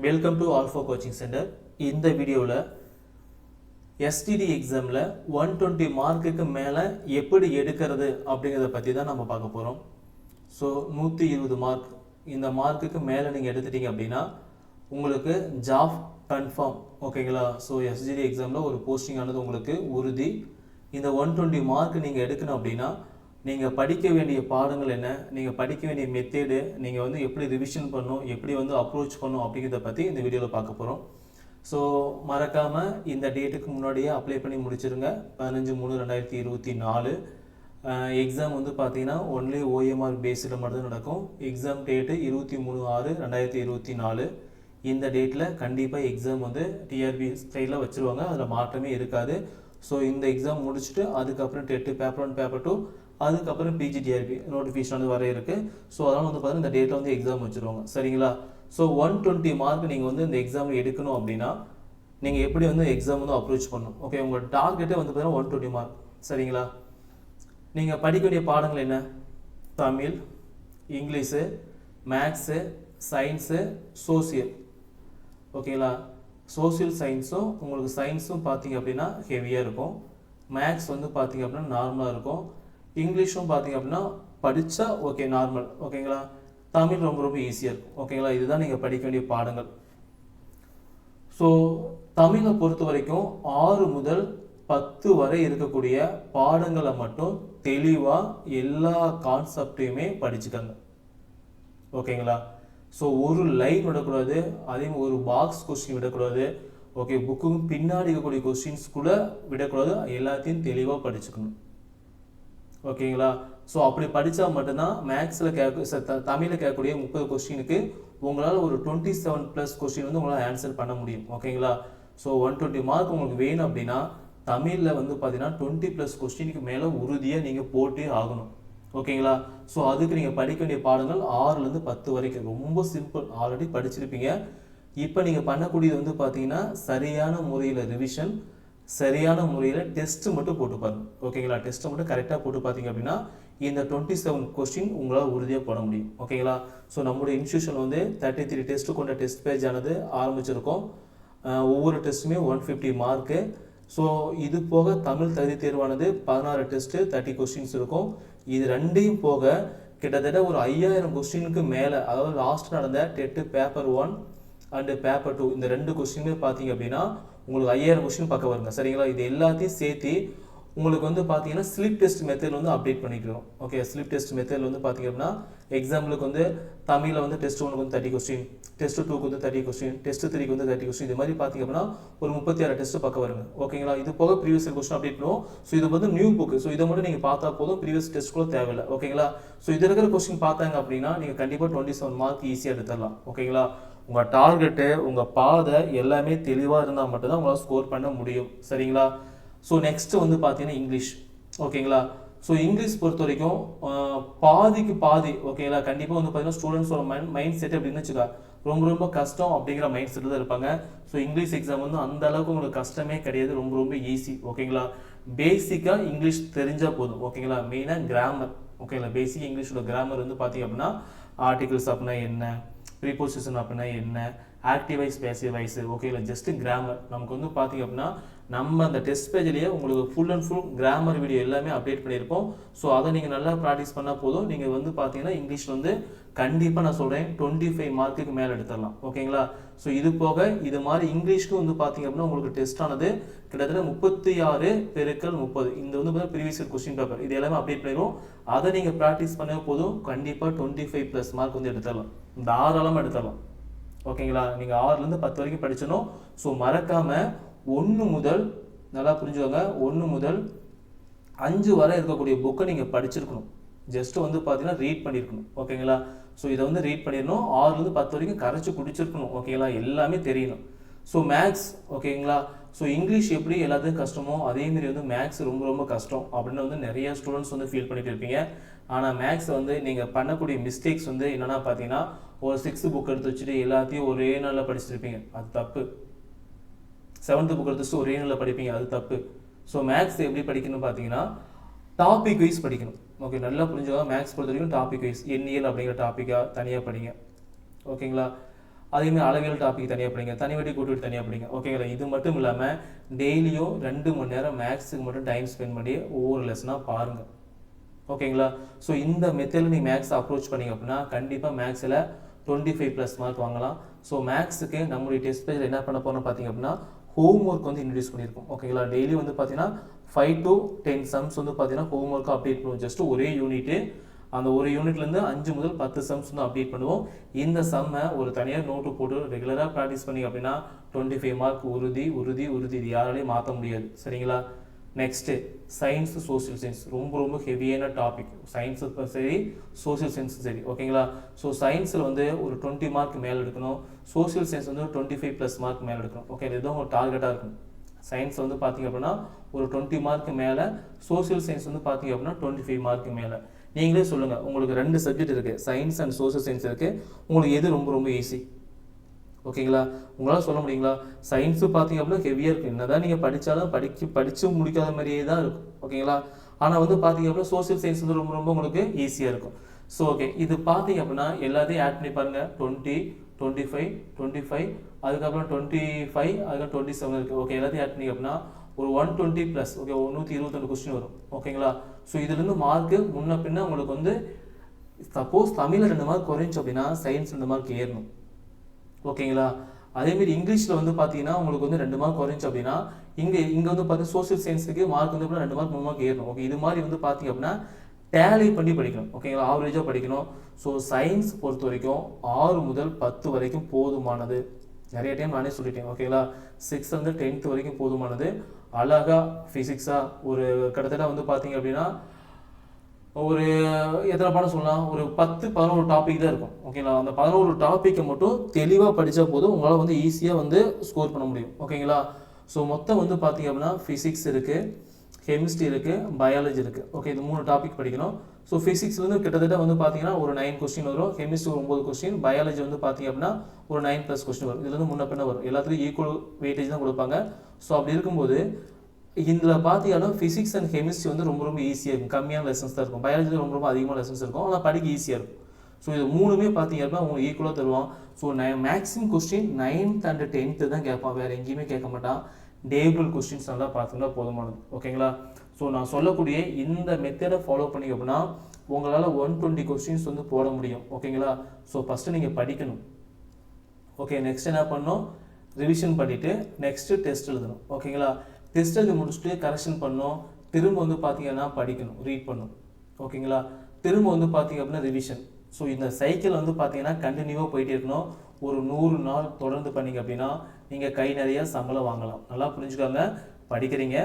Welcome to alpha coaching centre. இந்த வீடியோவில் STD எக்ஸாமில் 120 மார்க்குக்கு மேலே எப்படி எடுக்கிறது அப்படிங்கிறத பற்றி தான் நம்ம பார்க்க போகிறோம். ஸோ 120 மார்க், இந்த மார்க்குக்கு மேலே நீங்கள் எடுத்துட்டீங்க அப்படின்னா உங்களுக்கு ஜாப் கன்ஃபார்ம், ஓகேங்களா? ஸோ எஸ்டிடி எக்ஸாமில் ஒரு போஸ்டிங் ஆனது உங்களுக்கு உறுதி. இந்த 120 மார்க் நீங்கள் எடுக்கணும் அப்படின்னா நீங்கள் படிக்க வேண்டிய பாடங்கள் என்ன, நீங்கள் படிக்க வேண்டிய மெத்தேடு, நீங்கள் வந்து எப்படி ரிவிஷன் பண்ணணும், எப்படி வந்து அப்ரோச் பண்ணணும் அப்படிங்கிறத பற்றி இந்த வீடியோவில் பார்க்க போகிறோம். ஸோ மறக்காமல் இந்த டேட்டுக்கு முன்னாடியே அப்ளை பண்ணி முடிச்சிருங்க. 15/3/2024 எக்ஸாம் வந்து பார்த்தீங்கன்னா ஒன்லி OMR பேஸில் மட்டும் நடக்கும். Exam date 23/6/2024. இந்த டேட்டில் கண்டிப்பாக எக்ஸாம் வந்து டிஆர்பி ஸ்டைலில் வச்சுருவாங்க, அதில் மாற்றமே இருக்காது. ஸோ இந்த எக்ஸாம் முடிச்சுட்டு அதுக்கப்புறம் டெட்டு பேப்பர் 1 பேப்பர் 2 அதுக்கப்புறம் பிஜிடிஆர்பி நோட்டிஃபிகேஷன் வந்து வர இருக்குது. ஸோ அதனால் வந்து பார்த்தீங்கன்னா இந்த டேட்டில் வந்து எக்ஸாம் வச்சுருவாங்க, சரிங்களா? ஸோ 120 மார்க் நீங்கள் வந்து இந்த எக்ஸாமில் எடுக்கணும் அப்படின்னா நீங்கள் எப்படி வந்து எக்ஸாம் வந்து அப்ரோச் பண்ணணும், ஓகே? உங்கள் டார்கெட்டே வந்து பார்த்தீங்கன்னா 120 மார்க், சரிங்களா? நீங்கள் படிக்க வேண்டிய பாடங்கள் என்ன? Tamil, English, maths, science, social, ஓகேங்களா? சோசியல் சயின்ஸும் உங்களுக்கு சயின்ஸும் பார்த்தீங்க அப்படின்னா ஹெவியாக இருக்கும். மேக்ஸ் வந்து பார்த்தீங்க அப்படின்னா நார்மலாக இருக்கும். இங்கிலீஷும் பார்த்தீங்க அப்படின்னா படித்தா ஓகே நார்மல், ஓகேங்களா? தமிழ் ரொம்ப ரொம்ப ஈஸியாக இருக்கும், ஓகேங்களா? இதுதான் நீங்கள் படிக்க வேண்டிய பாடங்கள். ஸோ தமிழை பொறுத்த வரைக்கும் 6 முதல் 10 வரை இருக்கக்கூடிய பாடங்களை மட்டும் தெளிவாக எல்லா கான்செப்டையுமே படிச்சுக்கோங்க, ஓகேங்களா? ஸோ ஒரு லைன் விடக்கூடாது, அதே ஒரு பாக்ஸ் கொஸ்டின் விடக்கூடாது, ஓகே? புக்குக்கு பின்னாடி இருக்கக்கூடிய கொஸ்டின்ஸ் கூட விடக்கூடாது, எல்லாத்தையும் தெளிவாக படிச்சுக்கணும், ஓகேங்களா? ஸோ அப்படி படித்தா மட்டும்தான் மேக்ஸில் தமிழில் கேட்கக்கூடிய 30 கொஸ்டினுக்கு உங்களால் ஒரு 27+ கொஸ்டின் வந்து உங்களால் ஆன்சர் பண்ண முடியும், ஓகேங்களா? ஸோ 120 மார்க் உங்களுக்கு வேணும் அப்படின்னா தமிழில் வந்து பார்த்தீங்கன்னா 20+ கொஸ்டினுக்கு மேலே உறுதியாக நீங்கள் போட்டே ஆகணும், ஓகேங்களா? ஸோ அதுக்கு நீங்கள் படிக்க வேண்டிய பாடங்கள் 6லேருந்து 10 வரைக்கும் ரொம்ப சிம்பிள், ஆல்ரெடி படிச்சிருப்பீங்க. இப்போ நீங்கள் பண்ணக்கூடியது வந்து பார்த்தீங்கன்னா சரியான முறையில் ரிவிஷன், சரியான முறையில் டெஸ்ட்டு மட்டும் போட்டு பாருங்க, ஓகேங்களா? டெஸ்ட்டை மட்டும் கரெக்டாக போட்டு பார்த்தீங்க அப்படின்னா இந்த 27 கொஸ்டின் உங்களால் உறுதியாக போட முடியும், ஓகேங்களா? ஸோ நம்முடைய இன்ஸ்டியூஷன் வந்து 33 டெஸ்ட்டு கொண்ட டெஸ்ட் பேஜ் ஆனது ஆரம்பிச்சிருக்கோம். ஒவ்வொரு டெஸ்ட்டுமே 150 மார்க்கு. ஸோ இது போக தமிழ் தகுதி தேர்வானது 16 டெஸ்ட்டு 30 கொஸ்டின்ஸ் இருக்கும். இது ரெண்டையும் போக கிட்டத்தட்ட ஒரு 5000 கொஸ்டினுக்கு மேலே, அதாவது லாஸ்ட் நடந்த டெட்டு பேப்பர் 1 அண்டு பேப்பர் 2 இந்த 2 கொஸ்டினுமே பார்த்தீங்க அப்படின்னா உங்களுக்கு 5000 கொஸ்டின் பார்க்க வருங்க, சரிங்களா? இது எல்லாத்தையும் சேர்த்து உங்களுக்கு வந்து பார்த்தீங்கன்னா ஸ்லிப் டெஸ்ட் மெத்தட் வந்து அப்டேட் பண்ணிக்கிறோம், ஓகே? ஸ்லிப் டெஸ்ட் மெத்தடில் வந்து பார்த்தீங்க அப்படின்னா எக்ஸாம்பிளுக்கு வந்து தமிழில் வந்து டெஸ்ட் 1க்கு வந்து 30 கொஸ்டின், டெஸ்ட் 2க்கு வந்து 30 கொஸ்டின், டெஸ்ட் 3க்கு வந்து 30 கொஸ்டின், இது மாதிரி பார்த்தீங்க அப்படின்னா ஒரு 36 டெஸ்ட் பார்க்க வருங்க, ஓகேங்களா? இது போக ப்ரீவியஸ் கொஸ்டின் அப்டேட் பண்ணுவோம். ஸோ இது வந்து நியூ புக்கு, ஸோ இதை மட்டும் நீங்கள் பார்த்தா போதும், ப்ரீவியஸ் டெஸ்ட் கூட தேவையில்லை, ஓகேங்களா? ஸோ இது இருக்கிற கொஸ்டின் பார்த்தாங்க அப்படின்னா நீங்கள் கண்டிப்பாக 27 மார்க் ஈஸியாக எடுத்துடலாம், ஓகேங்களா? உங்கள் டார்கெட்டு, உங்கள் பாதை எல்லாமே தெளிவாக இருந்தால் மட்டும்தான் உங்களால் ஸ்கோர் பண்ண முடியும், சரிங்களா? ஸோ நெக்ஸ்ட்டு வந்து பார்த்தீங்கன்னா இங்கிலீஷ், ஓகேங்களா? ஸோ இங்கிலீஷ் பொறுத்த வரைக்கும் பாதிக்கு பாதி, ஓகேங்களா? கண்டிப்பாக வந்து பார்த்தீங்கன்னா ஸ்டூடெண்ட்ஸோட மைண்ட் செட் அப்படின்னு வச்சுக்கா ரொம்ப ரொம்ப கஷ்டம் அப்படிங்கிற மைண்ட் செட்டில் தான் இருப்பாங்க. ஸோ இங்கிலீஷ் எக்ஸாம் வந்து அந்த அளவுக்கு உங்களுக்கு கஷ்டமே கிடையாது, ரொம்ப ரொம்ப ஈஸி, ஓகேங்களா? பேசிக்காக இங்கிலீஷ் தெரிஞ்சால் போதும், ஓகேங்களா? மெயினாக கிராமர், ஓகேங்களா? பேசிக் இங்கிலீஷோட கிராமர் வந்து பார்த்தீங்க அப்படின்னா ஆர்டிகல்ஸ் அப்படின்னா என்ன, ப்ரீபோசிஷன் அப்படின்னா என்ன, ஆக்டிவ் வைஸ் பேசிவ் வைஸ், ஓகேங்களா? ஜஸ்ட்டு கிராமர் நமக்கு வந்து பார்த்தீங்க அப்படின்னா நம்ம அந்த டெஸ்ட் பேஜ்லேயே உங்களுக்கு full and full grammar video எல்லாமே அப்டேட் பண்ணியிருப்போம். ஸோ அதை நீங்கள் நல்லா ப்ராக்டிஸ் பண்ணால் போதும், நீங்கள் வந்து பார்த்தீங்கன்னா இங்கிலீஷ் வந்து கண்டிப்பாக நான் சொல்கிறேன் 25 மார்க்குக்கு மேலே எடுத்துடலாம், ஓகேங்களா? ஸோ இது போக இது மாதிரி இங்கிலீஷ்க்கு வந்து பார்த்தீங்க அப்படின்னா உங்களுக்கு டெஸ்ட் ஆனது கிட்டத்தட்ட 36x30 இந்த வந்து ப்ரீவியஸ் கொஸ்டின் பேப்பர் இது எல்லாமே அப்டேட் பண்ணிடுவோம். அதை நீங்கள் ப்ராக்டிஸ் பண்ண போதும் கண்டிப்பாக 25+ மார்க் வந்து எடுத்துடலாம், தாராளமாக எடுத்துடலாம், ஓகேங்களா? நீங்கள் 6லேருந்து 10 வரைக்கும் படிச்சணும். ஸோ மறக்காமல் 1 முதல், நல்லா புரிஞ்சுக்கோங்க, 1 முதல் 5 வரை இருக்கக்கூடிய புக்கை நீங்கள் படிச்சிருக்கணும், ஜஸ்ட்டு வந்து பார்த்தீங்கன்னா ரீட் பண்ணியிருக்கணும், ஓகேங்களா? ஸோ இதை வந்து ரீட் பண்ணிடணும். 6லேருந்து 10 வரைக்கும் கரைச்சி குடிச்சிருக்கணும், ஓகேங்களா? எல்லாமே தெரியணும். ஸோ மேக்ஸ், ஓகேங்களா? ஸோ இங்கிலீஷ் எப்படி எல்லாத்துக்கும் கஷ்டமோ அதேமாரி வந்து மேக்ஸ் ரொம்ப ரொம்ப கஷ்டம் அப்படின்னு வந்து நிறைய ஸ்டூடெண்ட்ஸ் வந்து ஃபீல் பண்ணிட்டு இருப்பீங்க. ஆனால் மேக்ஸ் வந்து நீங்கள் பண்ணக்கூடிய மிஸ்டேக்ஸ் வந்து என்னென்னா பார்த்தீங்கன்னா ஒரு 6th புக் எடுத்து வச்சுட்டு எல்லாத்தையும் ஒரே நாளில் படிச்சிருப்பீங்க, அது தப்பு. 7th புக் எடுத்து ஒரே நாளில் படிப்பீங்க, அது தப்பு. ஸோ மேக்ஸ் எப்படி படிக்கணும்னு பார்த்தீங்கன்னா டாபிக் வைஸ் படிக்கணும், ஓகே? நல்லா புரிஞ்சுக்கோங்க. மேக்ஸ் பொறுத்த வரைக்கும் டாபிக் வைஸ், எண்ணியல் அப்படிங்கிற டாப்பிக்காக தனியாக படிங்க, ஓகேங்களா? அதேமாதிரி அளவியல் டாபிக் தனியாக படிங்க, தனிவட்டி கூட்டுவட்டி தனியாக படிங்க. ஓகேங்களா? இது மட்டும் இல்லாமல் டெய்லியும் 2 மணி நேரம் மேக்ஸுக்கு மட்டும் டைம் ஸ்பெண்ட் பண்ணி ஒவ்வொரு லெசனாக பாருங்கள். ஓகேங்களா? ஸோ இந்த மெத்தடில் நீங்கள் மேக்ஸ் அப்ரோச் பண்ணிங்க அப்படின்னா கண்டிப்பாக மேக்ஸில் 25+ மார்க் வாங்கலாம். ஸோ மேக்ஸுக்கு நம்மளுடைய டெஸ்ட் பேஜில் என்ன பண்ண போகிறோம்னு பார்த்தீங்க அப்படின்னா ஹோம் ஒர்க் வந்து இன்ட்ரடியூஸ் பண்ணியிருக்கோம். ஓகேங்களா? டெய்லி வந்து பார்த்தீங்கன்னா 5 to 10 சம்ஸ் வந்து பார்த்தீங்கன்னா ஹோம் ஒர்க்காக அப்டேட் பண்ணுவோம். ஜஸ்ட் ஒரே யூனிட்டு, அந்த ஒரு யூனிட்லேருந்து 5 முதல் 10 சம்ஸ் வந்து அப்டேட் பண்ணுவோம். இந்த சம்மை ஒரு தனியாக நோட்டு போட்டு ரெகுலராக ப்ராக்டிஸ் பண்ணிங்க அப்படின்னா 25 மார்க் உறுதி உறுதி உறுதி. இது யாராலையும் மாற்ற முடியாது. சரிங்களா? நெக்ஸ்ட்டு சயின்ஸ் சோசியல் சயின்ஸ் ரொம்ப ரொம்ப ஹெவியான டாபிக். சயின்ஸும் சரி சோசியல் சயின்ஸும் சரி. ஓகேங்களா? ஸோ சயின்ஸில் வந்து ஒரு 20 மார்க் மேலே எடுக்கணும், சோசியல் சயின்ஸ் வந்து 25+ மார்க் மேலே எடுக்கணும். ஓகே, இதுதான் ஒரு டார்கெட்டாக இருக்கும். சயின்ஸ் வந்து பார்த்தீங்க அப்படின்னா ஒரு 20 மார்க் மேலே, சோசியல் சயின்ஸ் வந்து பார்த்தீங்க அப்படின்னா 25 மார்க் மேலே. நீங்களே சொல்லுங்கள், உங்களுக்கு 2 சப்ஜெக்ட் இருக்குது, சயின்ஸ் அண்ட் சோசியல் சயின்ஸ் இருக்குது, உங்களுக்கு எது ரொம்ப ரொம்ப ஈஸி? ஓகேங்களா? உங்களால் சொல்ல முடியுங்களா? சயின்ஸு பார்த்தீங்க அப்படின்னா ஹெவியாக இருக்கும். என்ன தான் நீங்கள் படித்தாலும் படித்து முடிக்காத மாதிரியே தான் இருக்கும். ஓகேங்களா? ஆனால் வந்து பார்த்தீங்க அப்படின்னா சோசியல் சயின்ஸ் வந்து ரொம்ப ரொம்ப உங்களுக்கு ஈஸியாக இருக்கும். ஸோ ஓகே, இது பார்த்தீங்க அப்படின்னா எல்லாத்தையும் ஆட் பண்ணி பாருங்கள். 20, 25, 25, அதுக்கப்புறம் 25, அதுக்கப்புறம் 27 இருக்குது. ஓகே, எல்லாத்தையும் ஆட் பண்ணி அப்படின்னா ஒரு 120+, ஓகே, 122 கொஸ்டின் வரும். ஓகேங்களா? ஸோ இதுலேருந்து மார்க்கு முன்ன பின்ன உங்களுக்கு வந்து சப்போஸ் தமிழில் 2 மார்க் குறைஞ்சி அப்படின்னா சயின்ஸ் 2 மார்க் ஏறணும். ஓகேங்களா? அதேமாரி இங்கிலீஷில் வந்து பார்த்தீங்கன்னா உங்களுக்கு வந்து 2 மார்க் குறைஞ்சி அப்படின்னா இங்கே வந்து பார்த்தீங்கன்னா சோசியல் சயின்ஸுக்கு மார்க் வந்து 2 மார்க் 3 மார்க் ஏறணும். ஓகே, இது மாதிரி வந்து பார்த்தீங்க அப்படின்னா டேலி பண்ணி படிக்கணும். ஓகேங்களா? ஆவரேஜாக படிக்கணும். ஸோ சயின்ஸ் பொறுத்த வரைக்கும் 6 முதல் 10 வரைக்கும் போதுமானது. நிறைய டைம் நானே சொல்லிட்டேன். ஓகேங்களா? 6 வந்து 10th வரைக்கும் போதுமானது. அழகாக ஃபிசிக்ஸாக ஒரு கிட்டத்தட்ட வந்து பார்த்தீங்க அப்படின்னா ஒரு எத்தனை பாடம் சொல்லலாம், ஒரு 10-11 டாபிக் தான் இருக்கும். ஓகேங்களா? அந்த 11 டாப்பிக்கை மட்டும் தெளிவாக படித்தா போதும், உங்களால் வந்து ஈஸியாக வந்து ஸ்கோர் பண்ண முடியும். ஓகேங்களா? ஸோ மொத்தம் வந்து பார்த்தீங்க அப்படின்னா ஃபிசிக்ஸ் இருக்குது, கெமிஸ்ட்ரி இருக்குது, பயாலஜி இருக்குது. ஓகே, இது 3 டாபிக் படிக்கணும். ஸோ ஃபிசிக்ஸ்லேருந்து கிட்டத்தட்ட வந்து பார்த்தீங்கன்னா ஒரு 9 கொஸ்டின் வரும், கெமிஸ்ட்ரி 9 கொஸ்டின், பயாலஜி வந்து பார்த்தீங்க அப்படின்னா ஒரு 9+ கொஸ்டின் வரும். இதுல வந்து முன்ன பின்ன வரும். எல்லாத்துக்கும் ஈக்குவல் வெயிட்டேஜ் தான் கொடுப்பாங்க. ஸோ அப்படி இருக்கும்போது இதில் பார்த்தீங்கன்னா ஃபிசிக்ஸ் அண்ட் கெமிஸ்ட்ரி வந்து ரொம்ப ரொம்ப ஈஸியாக இருக்கும், கம்மியான லெசன்ஸ் தான் இருக்கும். பயாலஜியில் ரொம்ப ரொம்ப அதிகமான லெசன்ஸ் இருக்கும், ஆனால் படிக்க ஈஸியாக இருக்கும். ஸோ இது 3மே பார்த்தீங்க அப்படின்னா உங்களுக்கு ஈக்குவலாக தருவான். So maximum question 9th and 10th தான் கேட்பான், வேறு எங்கேயுமே கேட்க மாட்டான். டேபிள் கொஸ்டின்ஸ் நல்லா பார்த்தோம்னா போதுமானது. ஓகேங்களா? ஸோ நான் சொல்லக்கூடிய இந்த மெத்தடை ஃபாலோ பண்ணி அப்படின்னா உங்களால் 120 கொஸ்டின்ஸ் வந்து போட முடியும். ஓகேங்களா? ஸோ ஃபஸ்ட்டு நீங்கள் படிக்கணும். ஓகே, நெக்ஸ்ட் என்ன பண்ணணும், ரிவிஷன் பண்ணிவிட்டு நெக்ஸ்ட்டு டெஸ்ட் எழுதணும். ஓகேங்களா? டெஸ்ட் எழுதி முடிச்சுட்டு கரெக்ஷன் பண்ணணும், திரும்ப வந்து பார்த்தீங்கன்னா படிக்கணும், ரீட் பண்ணணும். ஓகேங்களா? திரும்ப வந்து பார்த்தீங்க அப்படின்னா ரிவிஷன். ஸோ இந்த சைக்கிள் வந்து பார்த்தீங்கன்னா கண்டினியூவாக போயிட்டே இருக்கணும். ஒரு 100 நாள் தொடர்ந்து பண்ணிங்க அப்படின்னா நீங்கள் கை நிறைய சம்பளம் வாங்கலாம். நல்லா புரிஞ்சுக்காங்க. படிக்கிறீங்க,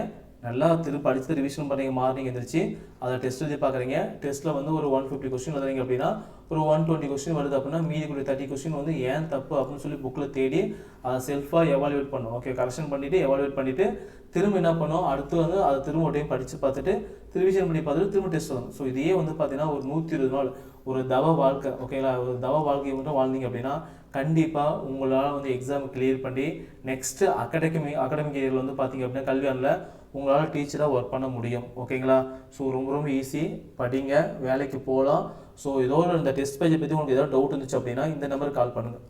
நல்லா திரும்ப படித்து ரிவிஷன் பண்ணுறீங்க, மார்னிங் எழுந்திரிச்சு அதை டெஸ்ட் எழுதி பார்க்குறீங்க. டெஸ்ட்டில் வந்து ஒரு 150 கொஸ்டின் எழுதுறீங்க அப்படின்னா ஒரு 120 கொஸ்டின் வருது அப்படின்னா மீதி கூட 30 கொஸ்டின் வந்து ஏன் தப்பு அப்படின்னு சொல்லி புக்கில் தேடி அதை செல்ஃபாக எவாலுவேட் பண்ணும். ஓகே, கரெக்ஷன் பண்ணிவிட்டு எவாலுவேட் பண்ணிவிட்டு திரும்ப என்ன பண்ணும், அடுத்து வந்து அதை திரும்ப ஒரு டைம் படித்து பார்த்துட்டு ரிவிஷன் பண்ணி பார்த்துட்டு திரும்ப டெஸ்ட் வரும். ஸோ இதையே வந்து பார்த்தீங்கன்னா ஒரு 120 நாள் ஒரு தவ வாழ்க்கை. ஓகேங்களா? ஒரு தவ வாழ்க்கையை மட்டும் வாழ்ந்தீங்க அப்படின்னா கண்டிப்பாக உங்களால் வந்து எக்ஸாம் கிளியர் பண்ணி நெக்ஸ்ட்டு அகாடமிக் இயரில் வந்து பார்த்தீங்க அப்படின்னா கல்வியானில் உங்களால் டீச்சராக ஒர்க் பண்ண முடியும். ஓகேங்களா? ஸோ ரொம்ப ரொம்ப ஈஸி, படிங்க, வேலைக்கு போகலாம். ஸோ ஏதோ இந்த டெஸ்ட் பேஜை பற்றி உங்களுக்கு ஏதாவது டவுட் இருந்துச்சு அப்படின்னா இந்த நம்பருக்கு கால் பண்ணுங்கள்.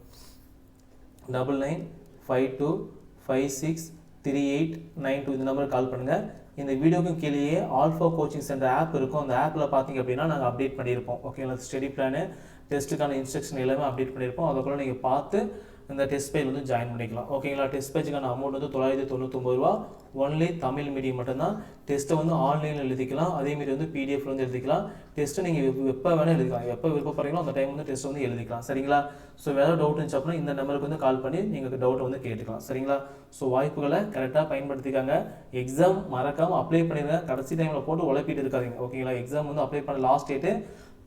9952563892 இந்த நம்பருக்கு கால் பண்ணுங்கள். இந்த வீடியோக்கு கீழேயே ஆல்ஃபா கோச்சிங் சென்டர் ஆப் இருக்கும். அந்த ஆப்பில் பார்த்தீங்க அப்படின்னா நாங்கள் அப்டேட் பண்ணியிருப்போம். ஓகேங்களா? ஸ்டடி பிளானு, டெஸ்ட்டுக்கான இன்ஸ்ட்ரக்ஷன் எல்லாமே அப்டேட் பண்ணியிருப்போம். அதுக்குள்ள நீங்கள் பார்த்து இந்த டெஸ்ட் பேஜ் வந்து ஜாயின் பண்ணிக்கலாம். ஓகேங்களா? டெஸ்ட் பேஜுக்கான அமௌண்ட் வந்து 999 ரூபா. ஒன்லி தமிழ் மீடியம் மட்டும்தான். டெஸ்ட்டை வந்து ஆன்லைனில் எழுதிக்கலாம், அதேமாரி வந்து பிடிஎஃப்ல வந்து எழுதிக்கலாம். டெஸ்ட்டை நீங்கள் எப்போ வேணால் எழுதிக்கலாம், எப்போ விருப்பப்படுறீங்களோ அந்த டைம் வந்து டெஸ்ட் வந்து எழுதிக்கலாம். சரிங்களா? ஸோ வேறு டவுட் இருந்துச்சு அப்படின்னா இந்த நம்பருக்கு வந்து கால் பண்ணி நீங்கள் டவுட்டை வந்து கேட்டுக்கலாம். சரிங்களா? ஸோ வாய்ப்புகளை கரெக்டாக பயன்படுத்திக்காங்க. எக்ஸாம் மறக்காமல் அப்ளை பண்ணிடுங்க. கடைசி டைமில் போட்டு உழைப்பிட்டு இருக்காதீங்க. ஓகேங்களா? எக்ஸாம் வந்து அப்ளை பண்ண லாஸ்ட் டேட்டு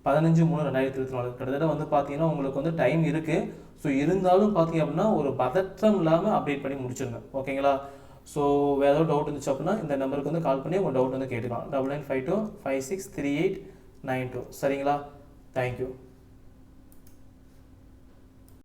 15/3/2024. கிட்டத்தட்ட வந்து பார்த்தீங்கன்னா உங்களுக்கு வந்து டைம் இருக்குது. ஸோ இருந்தாலும் பார்த்தீங்க அப்படின்னா ஒரு பதற்றம் இல்லாமல் அப்டேட் பண்ணி முடிச்சிருங்க. ஓகேங்களா? ஸோ வேறு ஏதாவது டவுட் இருந்துச்சு அப்படின்னா இந்த நம்பருக்கு வந்து கால் பண்ணி உங்கள் டவுட் வந்து கேட்டுக்கலாம். 9952563892. சரிங்களா? தேங்க்யூ.